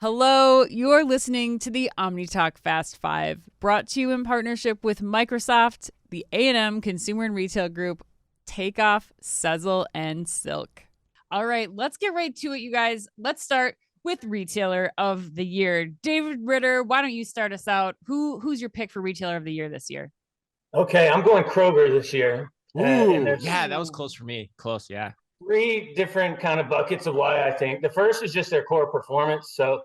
Hello, you're listening to the OmniTalk Fast Five, brought to you in partnership with Microsoft, the A&M Consumer and Retail Group, Takeoff, Sezzle, and Silk. All right, let's get right to it, you guys. Let's start with Retailer of the Year. David Ritter, why don't you start us out? Who's your pick for Retailer of the Year this year? Okay, I'm going Kroger this year. And that was close for me. Close, yeah. Three different kind of buckets of why I think. The first is just their core performance. So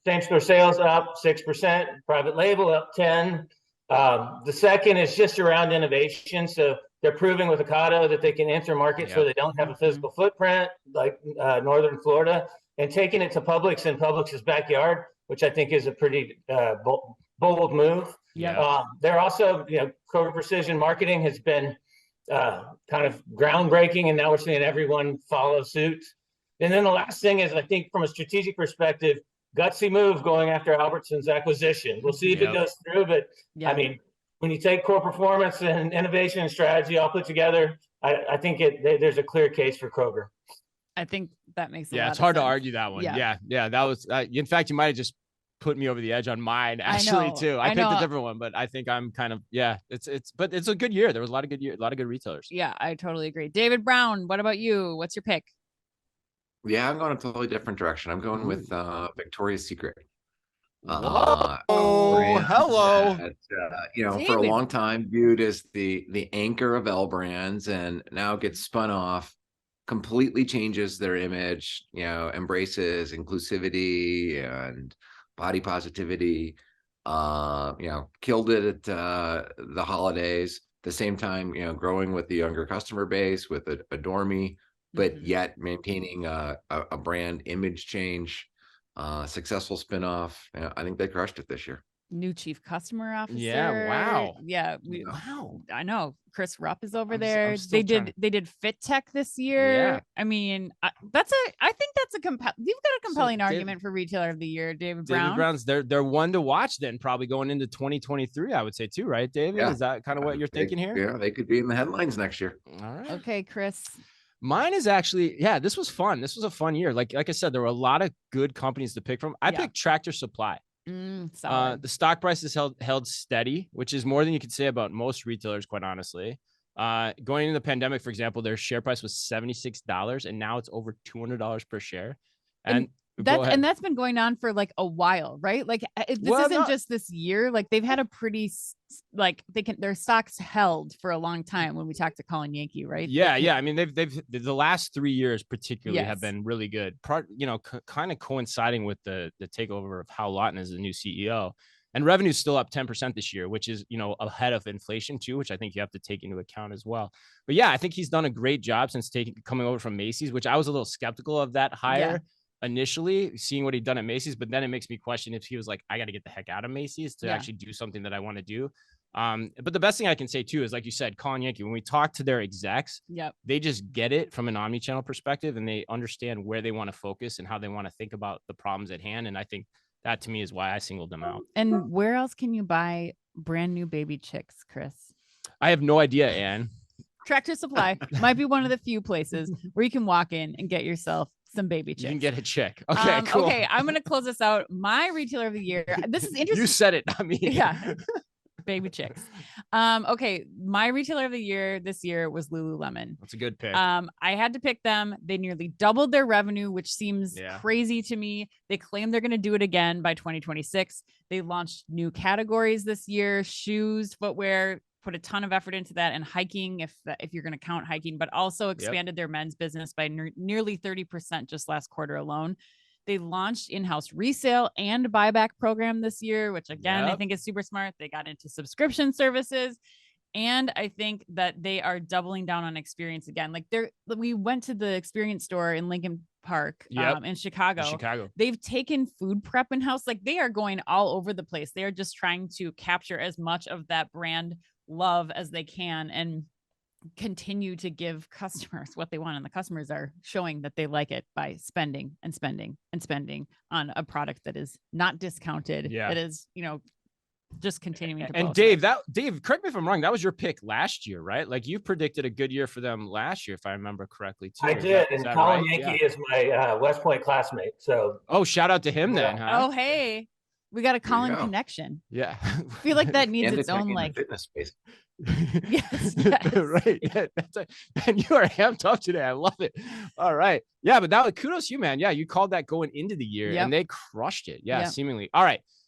same store sales up 6%, private label up 10. The second is just around innovation. So they're proving with Ocado that they can enter markets where they don't have a physical footprint, like Northern Florida, and taking it to Publix in Publix's backyard, which I think is a pretty bold move. They're also, Kroger Precision Marketing has been kind of groundbreaking, and now we're seeing everyone follow suit. And then the last thing is, I think from a strategic perspective, gutsy move going after Albertsons acquisition. We'll see if it goes through, but I mean, when you take core performance and innovation and strategy all put together, I think there's a clear case for Kroger. I think that makes a lot it's hard of to sense. argue that one. Yeah. That was, in fact, you might have just put me over the edge on mine actually too. I picked a different one, but I think I'm kind of, but it's a good year. There was a lot of good retailers. Yeah, I totally agree. David Brown, what about you? What's your pick? Yeah, I'm going a totally different direction. I'm going with Victoria's Secret. Hello. That, for a David. long time viewed as the anchor of L Brands, and now gets spun off, completely changes their image, embraces inclusivity and body positivity, killed it at the holidays. At the same time, growing with the younger customer base with Adore Me, but yet maintaining a brand image change, successful spinoff. I think they crushed it this year. New chief customer officer. Yeah, wow. Yeah, Wow. I know. Chris Rupp is over I'm there. still They did Fit Tech this year. Yeah. I mean, I think that's a you've got a compelling argument for Retailer of the Year, David Brown. David Brown's they're one to watch then, probably going into 2023, I would say too, right, David? Yeah. Is that kind of what you're thinking here? Yeah, they could be in the headlines next year. All right. Okay, Chris. Mine is actually, this was fun. This was a fun year. Like I said, there were a lot of good companies to pick from. I picked Tractor Supply. Solid. The stock price is held steady, which is more than you could say about most retailers, quite honestly. Going into the pandemic, for example, their share price was $76, and now it's over $200 per share. And that's been going on for like a while, right? Like this isn't just this year. Like they've had a pretty their stocks held for a long time. When we talked to Colin Yankee, right? Yeah. I mean, they've the last 3 years particularly have been really good. Kind of coinciding with the takeover of Hal Lawton as the new CEO. And revenue's still up 10% this year, which is, ahead of inflation too, which I think you have to take into account as well. But yeah, I think he's done a great job since coming over from Macy's, which I was a little skeptical of that hire initially, seeing what he'd done at Macy's. But then it makes me question if he was like, I got to get the heck out of Macy's to actually do something that I want to do. But the best thing I can say too is, like you said, Colin Yankee, when we talk to their execs, they just get it from an omni-channel perspective, and they understand where they want to focus and how they want to think about the problems at hand. And I think that to me is why I singled them out. And where else can you buy brand new baby chicks, Chris? I have no idea, Anne. Tractor Supply might be one of the few places where you can walk in and get yourself some baby chicks. You can get a chick. Okay, cool. Okay, I'm going to close this out. My Retailer of the Year. This is interesting. You said it, not me. Yeah. Baby chicks. Okay, my Retailer of the Year this year was Lululemon. That's a good pick. I had to pick them. They nearly doubled their revenue, which seems crazy to me. They claim they're going to do it again by 2026. They launched new categories this year: shoes, footwear. Put a ton of effort into that, and hiking, if you're going to count hiking, but also expanded their men's business by nearly 30% just last quarter alone. They launched in-house resale and buyback program this year, which again, I think is super smart. They got into subscription services. And I think that they are doubling down on experience again. Like we went to the experience store in Lincoln Park in Chicago. They've taken food prep in-house. Like they are going all over the place. They are just trying to capture as much of that brand love as they can and continue to give customers what they want. And the customers are showing that they like it by spending on a product that is not discounted. That is, just continuing to And bullshit. Dave, correct me if I'm wrong. That was your pick last year, right? Like you predicted a good year for them last year, if I remember correctly. Too. I did, and Colin Yankee is my West Point classmate. So, shout out to him then. Huh? Oh, hey, we got a Colin connection. Yeah, I feel like that needs its own like fitness space. yes. Right. Yeah, and you are amped up today. I love it. All right. Yeah, but that kudos to you, man. Yeah, you called that going into the year, and they crushed it. Yeah, seemingly. All right.